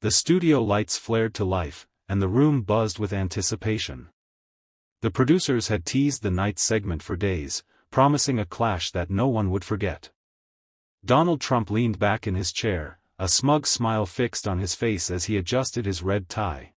The studio lights flared to life, and the room buzzed with anticipation. The producers had teased the night's segment for days, promising a clash that no one would forget. Donald Trump leaned back in his chair, a smug smile fixed on his face as he adjusted his red tie.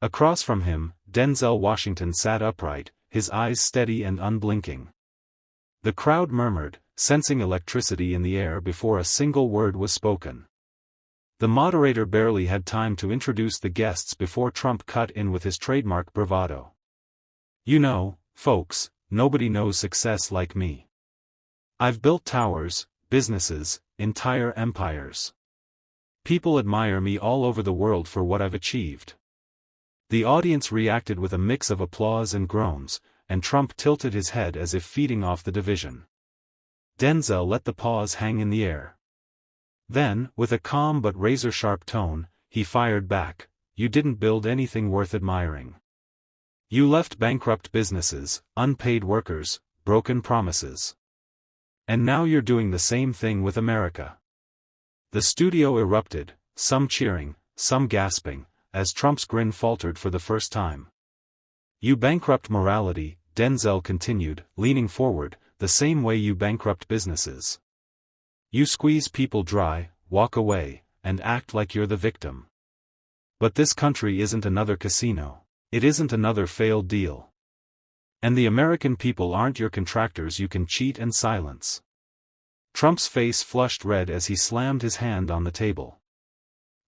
Across from him, Denzel Washington sat upright, his eyes steady and unblinking. The crowd murmured, sensing electricity in the air before a single word was spoken. The moderator barely had time to introduce the guests before Trump cut in with his trademark bravado. "You know, folks, nobody knows success like me. I've built towers, businesses, entire empires. People admire me all over the world for what I've achieved." The audience reacted with a mix of applause and groans, and Trump tilted his head as if feeding off the division. Denzel let the pause hang in the air. Then, with a calm but razor-sharp tone, he fired back, "You didn't build anything worth admiring. You left bankrupt businesses, unpaid workers, broken promises. And now you're doing the same thing with America." The studio erupted, some cheering, some gasping, as Trump's grin faltered for the first time. "You bankrupt morality," Denzel continued, leaning forward, "the same way you bankrupt businesses. You squeeze people dry, walk away, and act like you're the victim. But this country isn't another casino. It isn't another failed deal. And the American people aren't your contractors you can cheat and silence." Trump's face flushed red as he slammed his hand on the table.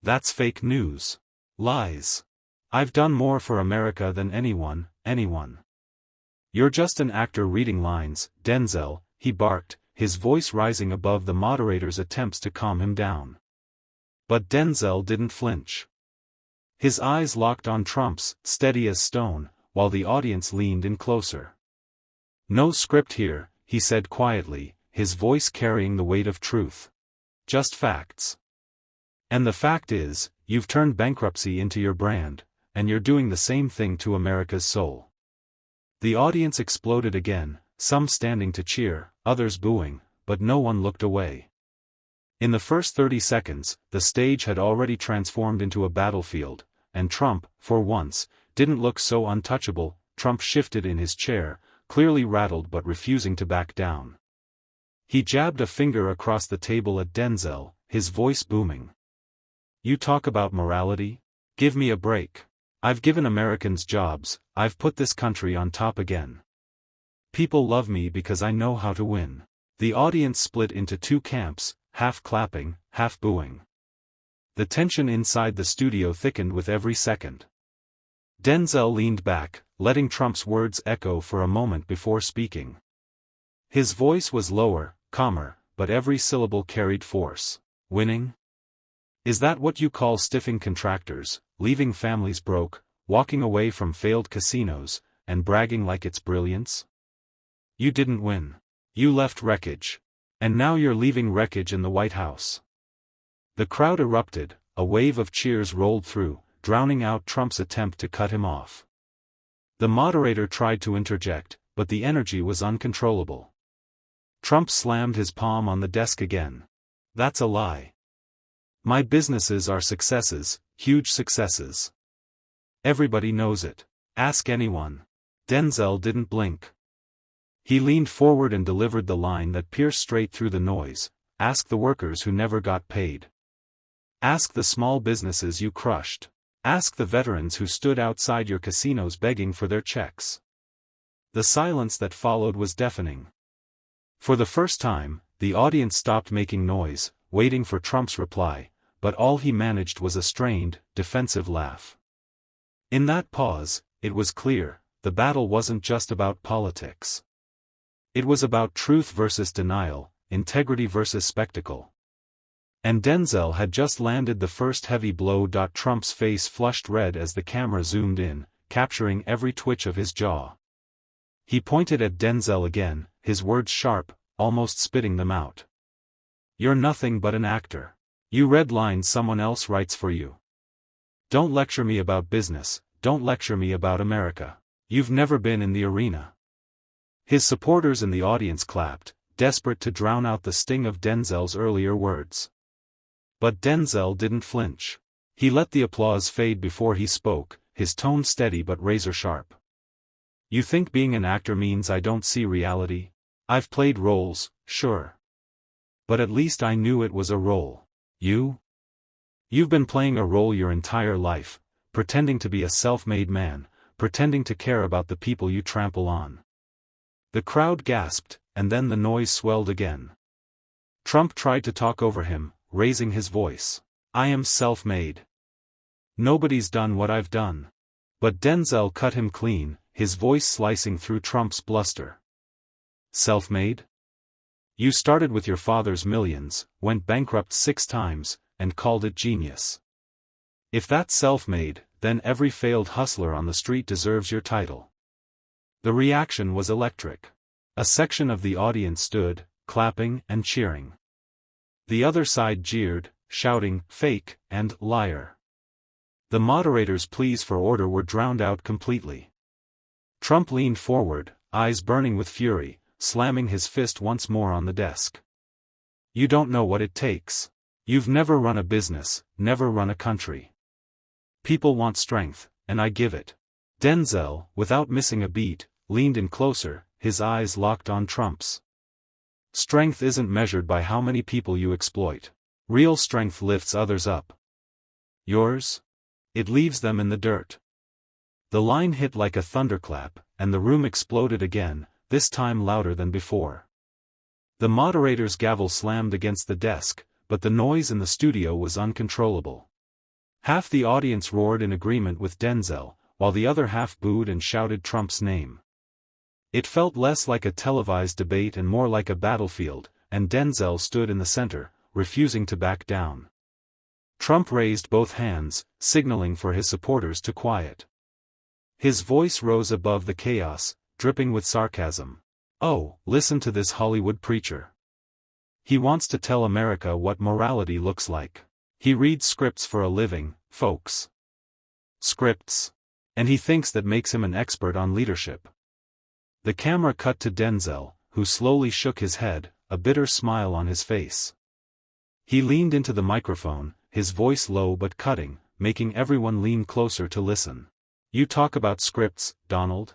"That's fake news. Lies. I've done more for America than anyone. You're just an actor reading lines, Denzel," he barked, his voice rising above the moderator's attempts to calm him down. But Denzel didn't flinch. His eyes locked on Trump's, steady as stone, while the audience leaned in closer. "No script here," he said quietly, his voice carrying the weight of truth. "Just facts. And the fact is, you've turned bankruptcy into your brand, and you're doing the same thing to America's soul." The audience exploded again, some standing to cheer, others booing, but no one looked away. In the first 30 seconds, the stage had already transformed into a battlefield, and Trump, for once, didn't look so untouchable. Trump shifted in his chair, clearly rattled but refusing to back down. He jabbed a finger across the table at Denzel, his voice booming. "You talk about morality? Give me a break. I've given Americans jobs, I've put this country on top again. People love me because I know how to win." The audience split into two camps, half clapping, half booing. The tension inside the studio thickened with every second. Denzel leaned back, letting Trump's words echo for a moment before speaking. His voice was lower, calmer, but every syllable carried force. "Winning? Is that what you call stiffing contractors, leaving families broke, walking away from failed casinos, and bragging like it's brilliance? You didn't win. You left wreckage. And now you're leaving wreckage in the White House." The crowd erupted, a wave of cheers rolled through, drowning out Trump's attempt to cut him off. The moderator tried to interject, but the energy was uncontrollable. Trump slammed his palm on the desk again. "That's a lie. My businesses are successes, huge successes. Everybody knows it. Ask anyone." Denzel didn't blink. He leaned forward and delivered the line that pierced straight through the noise. "Ask the workers who never got paid. Ask the small businesses you crushed. Ask the veterans who stood outside your casinos begging for their checks." The silence that followed was deafening. For the first time, the audience stopped making noise, waiting for Trump's reply, but all he managed was a strained, defensive laugh. In that pause, it was clear, the battle wasn't just about politics. It was about truth versus denial, integrity versus spectacle. And Denzel had just landed the first heavy blow. Trump's face flushed red as the camera zoomed in, capturing every twitch of his jaw. He pointed at Denzel again, his words sharp, almost spitting them out. "You're nothing but an actor. You read lines someone else writes for you. Don't lecture me about business, don't lecture me about America. You've never been in the arena." His supporters in the audience clapped, desperate to drown out the sting of Denzel's earlier words. But Denzel didn't flinch. He let the applause fade before he spoke, his tone steady but razor-sharp. You think being an actor means I don't see reality? I've played roles, sure. But at least I knew it was a role. You've been playing a role your entire life, pretending to be a self-made man, pretending to care about the people you trample on. The crowd gasped, and then the noise swelled again. Trump tried to talk over him, raising his voice. I am self-made. Nobody's done what I've done. But Denzel cut him clean, his voice slicing through Trump's bluster. Self-made? You started with your father's millions, went bankrupt 6 times, and called it genius. If that's self-made, then every failed hustler on the street deserves your title. The reaction was electric. A section of the audience stood, clapping and cheering. The other side jeered, shouting, "Fake," and "Liar." The moderator's pleas for order were drowned out completely. Trump leaned forward, eyes burning with fury, slamming his fist once more on the desk. You don't know what it takes. You've never run a business, never run a country. People want strength, and I give it. Denzel, without missing a beat, leaned in closer, his eyes locked on Trump's. Strength isn't measured by how many people you exploit. Real strength lifts others up. Yours? It leaves them in the dirt. The line hit like a thunderclap, and the room exploded again, this time louder than before. The moderator's gavel slammed against the desk, but the noise in the studio was uncontrollable. Half the audience roared in agreement with Denzel, while the other half booed and shouted Trump's name. It felt less like a televised debate and more like a battlefield, and Denzel stood in the center, refusing to back down. Trump raised both hands, signaling for his supporters to quiet. His voice rose above the chaos, dripping with sarcasm. Oh, listen to this Hollywood preacher. He wants to tell America what morality looks like. He reads scripts for a living, folks. Scripts. And he thinks that makes him an expert on leadership. The camera cut to Denzel, who slowly shook his head, a bitter smile on his face. He leaned into the microphone, his voice low but cutting, making everyone lean closer to listen. You talk about scripts, Donald?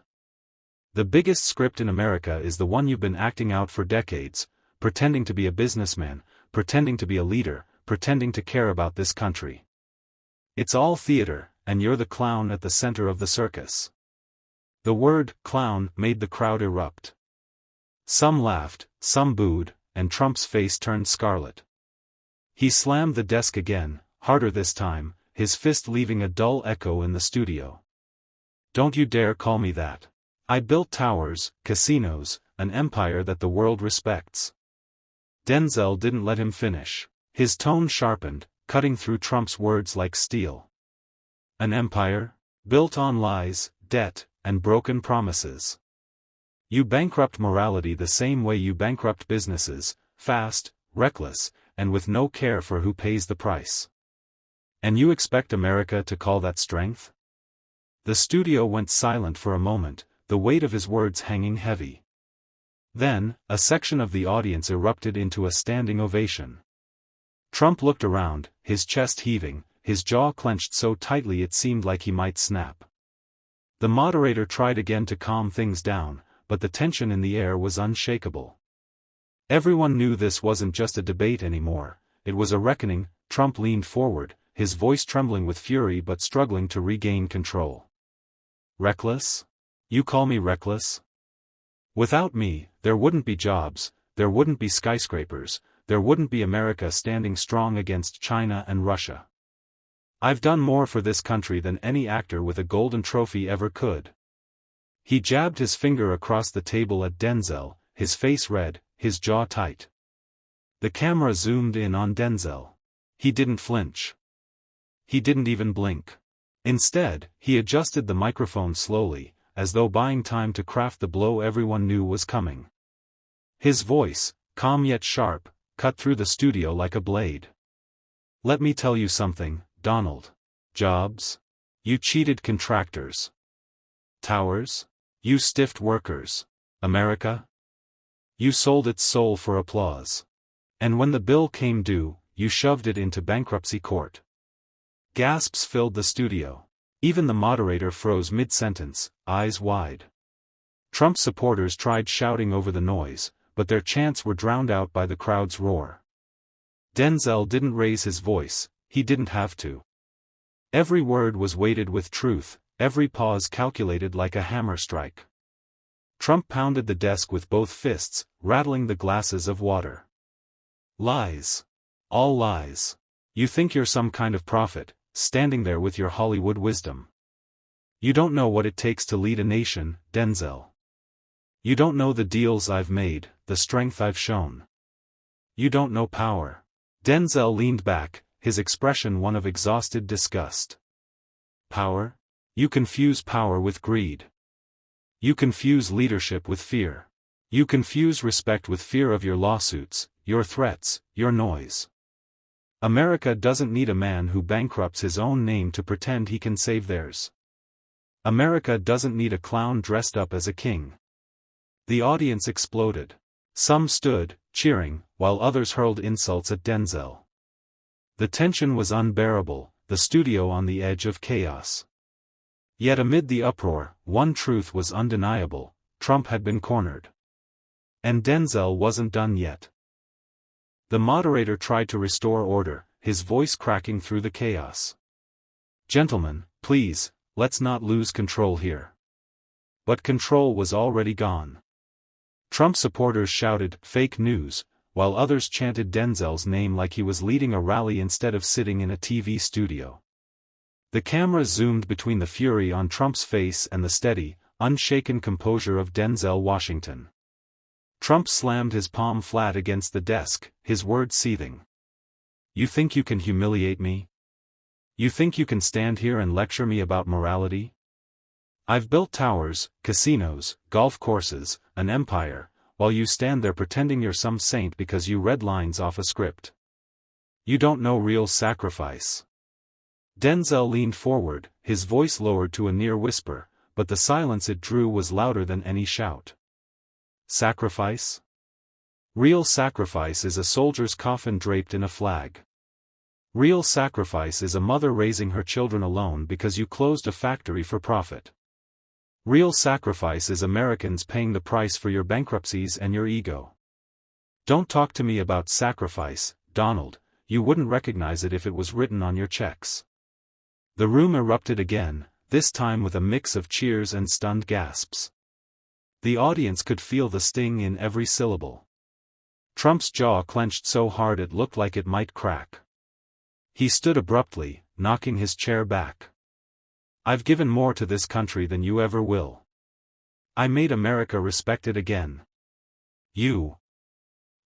The biggest script in America is the one you've been acting out for decades, pretending to be a businessman, pretending to be a leader, pretending to care about this country. It's all theater, and you're the clown at the center of the circus. The word, clown, made the crowd erupt. Some laughed, some booed, and Trump's face turned scarlet. He slammed the desk again, harder this time, his fist leaving a dull echo in the studio. Don't you dare call me that. I built towers, casinos, an empire that the world respects. Denzel didn't let him finish. His tone sharpened, cutting through Trump's words like steel. An empire? Built on lies, debt, and broken promises. You bankrupt morality the same way you bankrupt businesses, fast, reckless, and with no care for who pays the price. And you expect America to call that strength? The studio went silent for a moment, the weight of his words hanging heavy. Then, a section of the audience erupted into a standing ovation. Trump looked around, his chest heaving, his jaw clenched so tightly it seemed like he might snap. The moderator tried again to calm things down, but the tension in the air was unshakable. Everyone knew this wasn't just a debate anymore, it was a reckoning. Trump leaned forward, his voice trembling with fury but struggling to regain control. Reckless? You call me reckless? Without me, there wouldn't be jobs, there wouldn't be skyscrapers, there wouldn't be America standing strong against China and Russia. I've done more for this country than any actor with a golden trophy ever could. He jabbed his finger across the table at Denzel, his face red, his jaw tight. The camera zoomed in on Denzel. He didn't flinch. He didn't even blink. Instead, he adjusted the microphone slowly, as though buying time to craft the blow everyone knew was coming. His voice, calm yet sharp, cut through the studio like a blade. Let me tell you something, Donald. Jobs? You cheated contractors. Towers? You stiffed workers. America? You sold its soul for applause. And when the bill came due, you shoved it into bankruptcy court. Gasps filled the studio. Even the moderator froze mid-sentence, eyes wide. Trump supporters tried shouting over the noise, but their chants were drowned out by the crowd's roar. Denzel didn't raise his voice, he didn't have to. Every word was weighted with truth, every pause calculated like a hammer strike. Trump pounded the desk with both fists, rattling the glasses of water. Lies. All lies. You think you're some kind of prophet, standing there with your Hollywood wisdom. You don't know what it takes to lead a nation, Denzel. You don't know the deals I've made, the strength I've shown. You don't know power. Denzel leaned back, his expression one of exhausted disgust. Power? You confuse power with greed. You confuse leadership with fear. You confuse respect with fear of your lawsuits, your threats, your noise. America doesn't need a man who bankrupts his own name to pretend he can save theirs. America doesn't need a clown dressed up as a king. The audience exploded. Some stood, cheering, while others hurled insults at Denzel. The tension was unbearable, the studio on the edge of chaos. Yet amid the uproar, one truth was undeniable: Trump had been cornered. And Denzel wasn't done yet. The moderator tried to restore order, his voice cracking through the chaos. Gentlemen, please, let's not lose control here. But control was already gone. Trump supporters shouted, "Fake news," while others chanted Denzel's name like he was leading a rally instead of sitting in a TV studio. The camera zoomed between the fury on Trump's face and the steady, unshaken composure of Denzel Washington. Trump slammed his palm flat against the desk, his words seething. You think you can humiliate me? You think you can stand here and lecture me about morality? I've built towers, casinos, golf courses, an empire, while you stand there pretending you're some saint because you read lines off a script. You don't know real sacrifice. Denzel leaned forward, his voice lowered to a near whisper, but the silence it drew was louder than any shout. Sacrifice? Real sacrifice is a soldier's coffin draped in a flag. Real sacrifice is a mother raising her children alone because you closed a factory for profit. Real sacrifice is Americans paying the price for your bankruptcies and your ego. Don't talk to me about sacrifice, Donald, you wouldn't recognize it if it was written on your checks. The room erupted again, this time with a mix of cheers and stunned gasps. The audience could feel the sting in every syllable. Trump's jaw clenched so hard it looked like it might crack. He stood abruptly, knocking his chair back. I've given more to this country than you ever will. I made America respected again. You.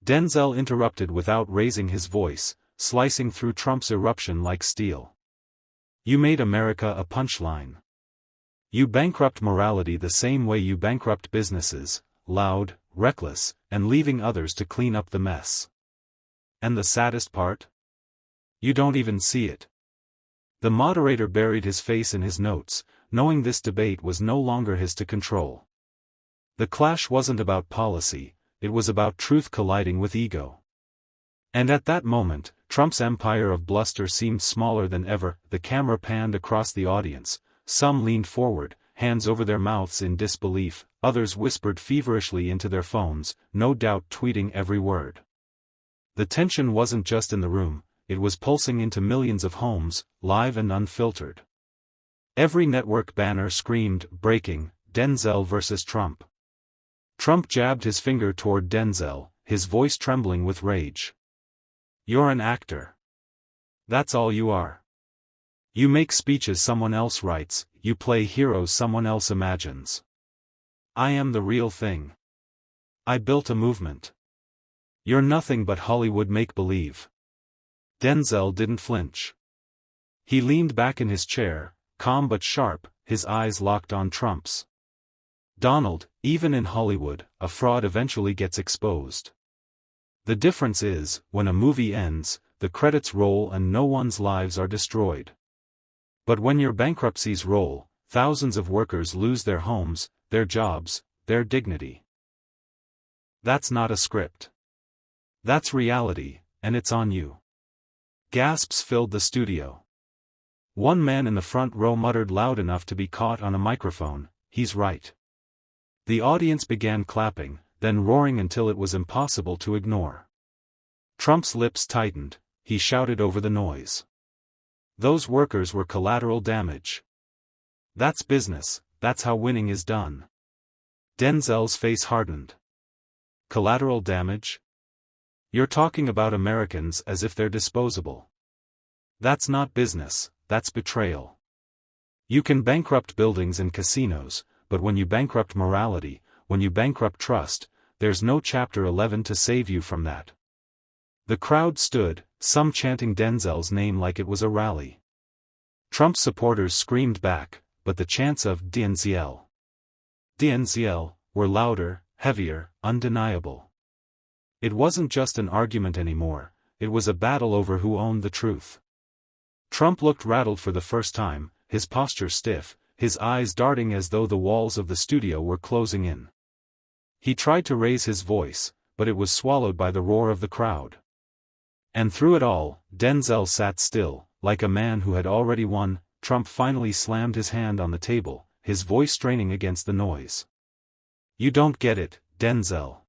Denzel interrupted without raising his voice, slicing through Trump's eruption like steel. You made America a punchline. You bankrupt morality the same way you bankrupt businesses, loud, reckless, and leaving others to clean up the mess. And the saddest part? You don't even see it. The moderator buried his face in his notes, knowing this debate was no longer his to control. The clash wasn't about policy, it was about truth colliding with ego. And at that moment, Trump's empire of bluster seemed smaller than ever. The camera panned across the audience, some leaned forward, hands over their mouths in disbelief, others whispered feverishly into their phones, no doubt tweeting every word. The tension wasn't just in the room, it was pulsing into millions of homes, live and unfiltered. Every network banner screamed, "Breaking, Denzel versus Trump." Trump jabbed his finger toward Denzel, his voice trembling with rage. You're an actor. That's all you are. You make speeches someone else writes, you play heroes someone else imagines. I am the real thing. I built a movement. You're nothing but Hollywood make-believe. Denzel didn't flinch. He leaned back in his chair, calm but sharp, his eyes locked on Trump's. Donald, even in Hollywood, a fraud eventually gets exposed. The difference is, when a movie ends, the credits roll and no one's lives are destroyed. But when your bankruptcies roll, thousands of workers lose their homes, their jobs, their dignity. That's not a script. That's reality, and it's on you. Gasps filled the studio. One man in the front row muttered loud enough to be caught on a microphone, "He's right." The audience began clapping, then roaring until it was impossible to ignore. Trump's lips tightened, he shouted over the noise. Those workers were collateral damage. That's business, that's how winning is done. Denzel's face hardened. Collateral damage? You're talking about Americans as if they're disposable. That's not business, that's betrayal. You can bankrupt buildings and casinos, but when you bankrupt morality, when you bankrupt trust, there's no Chapter 11 to save you from that. The crowd stood, some chanting Denzel's name like it was a rally. Trump supporters screamed back, but the chants of Denzel, Denzel, were louder, heavier, undeniable. It wasn't just an argument anymore, it was a battle over who owned the truth. Trump looked rattled for the first time, his posture stiff, his eyes darting as though the walls of the studio were closing in. He tried to raise his voice, but it was swallowed by the roar of the crowd. And through it all, Denzel sat still, like a man who had already won. Trump finally slammed his hand on the table, his voice straining against the noise. "You don't get it, Denzel.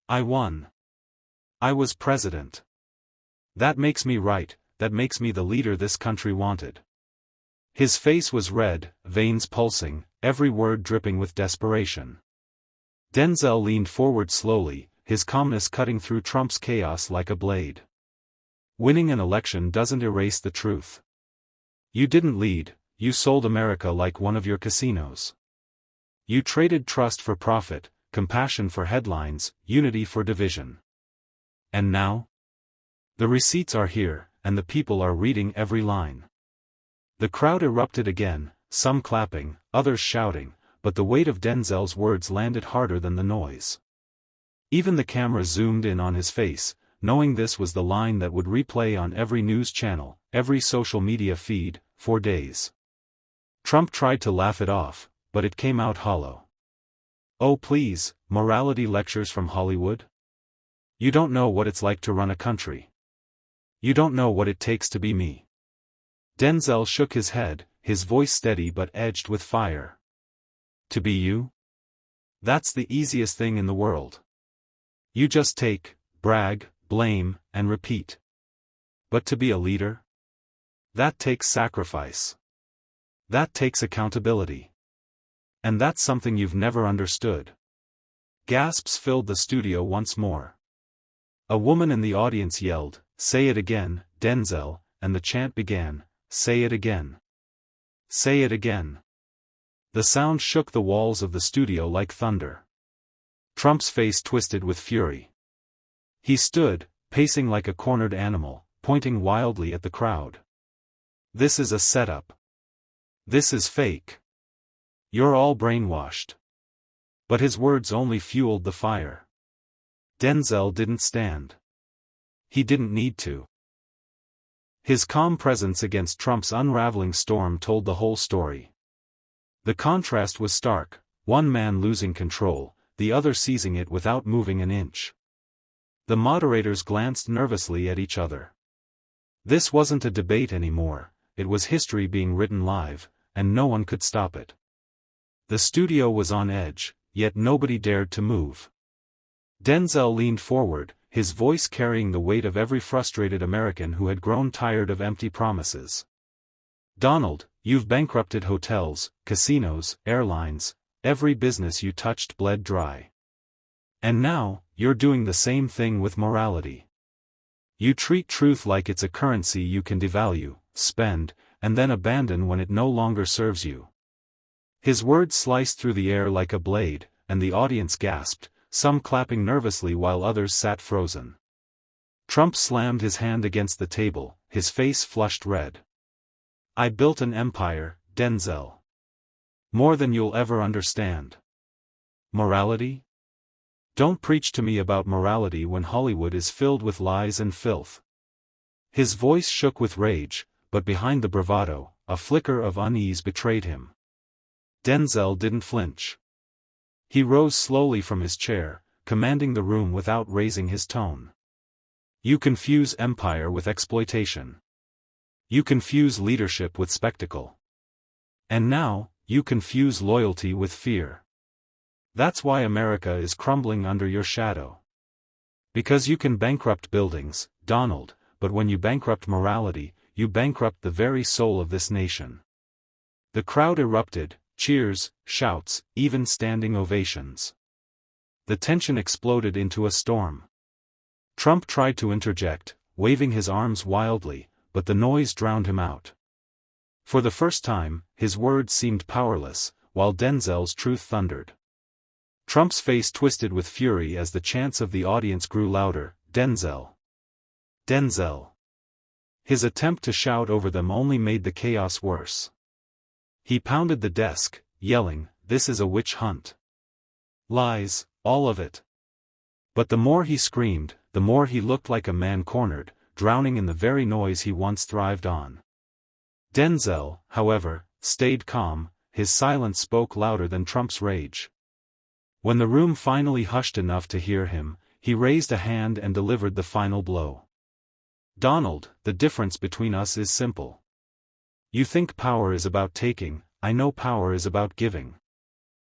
I won. I was president. That makes me right, that makes me the leader this country wanted." His face was red, veins pulsing, every word dripping with desperation. Denzel leaned forward slowly, his calmness cutting through Trump's chaos like a blade. Winning an election doesn't erase the truth. You didn't lead, you sold America like one of your casinos. You traded trust for profit, compassion for headlines, unity for division. And now? The receipts are here, and the people are reading every line. The crowd erupted again, some clapping, others shouting, but the weight of Denzel's words landed harder than the noise. Even the camera zoomed in on his face, knowing this was the line that would replay on every news channel, every social media feed, for days. Trump tried to laugh it off, but it came out hollow. "Oh please, morality lectures from Hollywood? You don't know what it's like to run a country. You don't know what it takes to be me." Denzel shook his head, his voice steady but edged with fire. "To be you? That's the easiest thing in the world. You just take, brag, blame, and repeat. But to be a leader? That takes sacrifice. That takes accountability. And that's something you've never understood." Gasps filled the studio once more. A woman in the audience yelled, "Say it again, Denzel," and the chant began, "Say it again. Say it again." The sound shook the walls of the studio like thunder. Trump's face twisted with fury. He stood, pacing like a cornered animal, pointing wildly at the crowd. "This is a setup. This is fake. You're all brainwashed." But his words only fueled the fire. Denzel didn't stand. He didn't need to. His calm presence against Trump's unraveling storm told the whole story. The contrast was stark, one man losing control, the other seizing it without moving an inch. The moderators glanced nervously at each other. This wasn't a debate anymore, it was history being written live, and no one could stop it. The studio was on edge, yet nobody dared to move. Denzel leaned forward, his voice carrying the weight of every frustrated American who had grown tired of empty promises. "Donald, you've bankrupted hotels, casinos, airlines, every business you touched bled dry. And now, you're doing the same thing with morality. You treat truth like it's a currency you can devalue, spend, and then abandon when it no longer serves you." His words sliced through the air like a blade, and the audience gasped, some clapping nervously while others sat frozen. Trump slammed his hand against the table, his face flushed red. "I built an empire, Denzel. More than you'll ever understand. Morality? Don't preach to me about morality when Hollywood is filled with lies and filth." His voice shook with rage, but behind the bravado, a flicker of unease betrayed him. Denzel didn't flinch. He rose slowly from his chair, commanding the room without raising his tone. "You confuse empire with exploitation. You confuse leadership with spectacle. And now, you confuse loyalty with fear. That's why America is crumbling under your shadow. Because you can bankrupt buildings, Donald, but when you bankrupt morality, you bankrupt the very soul of this nation. The crowd erupted, cheers, shouts, even standing ovations. The tension exploded into a storm. Trump tried to interject, waving his arms wildly, but the noise drowned him out. For the first time, his words seemed powerless, while Denzel's truth thundered. Trump's face twisted with fury as the chants of the audience grew louder, "Denzel! Denzel!" His attempt to shout over them only made the chaos worse. He pounded the desk, yelling, "This is a witch hunt. Lies, all of it." But the more he screamed, the more he looked like a man cornered, drowning in the very noise he once thrived on. Denzel, however, stayed calm. His silence spoke louder than Trump's rage. When the room finally hushed enough to hear him, he raised a hand and delivered the final blow. "Donald, the difference between us is simple. You think power is about taking, I know power is about giving.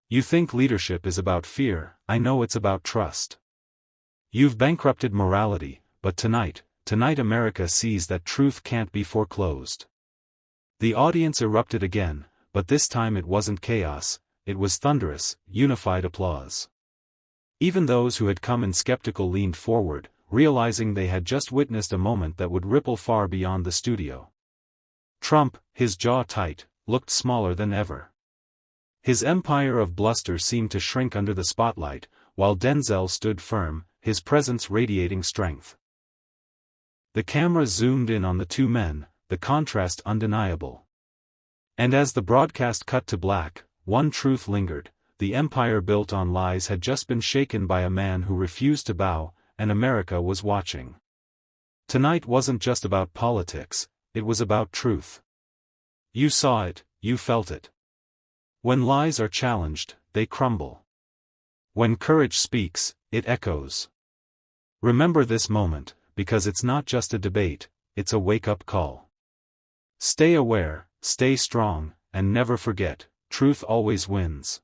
You think leadership is about fear, I know it's about trust. You've bankrupted morality, but tonight America sees that truth can't be foreclosed." The audience erupted again, but this time it wasn't chaos, it was thunderous, unified applause. Even those who had come in skeptical leaned forward, realizing they had just witnessed a moment that would ripple far beyond the studio. Trump, his jaw tight, looked smaller than ever. His empire of bluster seemed to shrink under the spotlight, while Denzel stood firm, his presence radiating strength. The camera zoomed in on the two men, the contrast undeniable. And as the broadcast cut to black, one truth lingered: the empire built on lies had just been shaken by a man who refused to bow, and America was watching. Tonight wasn't just about politics, it was about truth. You saw it, you felt it. When lies are challenged, they crumble. When courage speaks, it echoes. Remember this moment, because it's not just a debate, it's a wake-up call. Stay aware, stay strong, and never forget, truth always wins.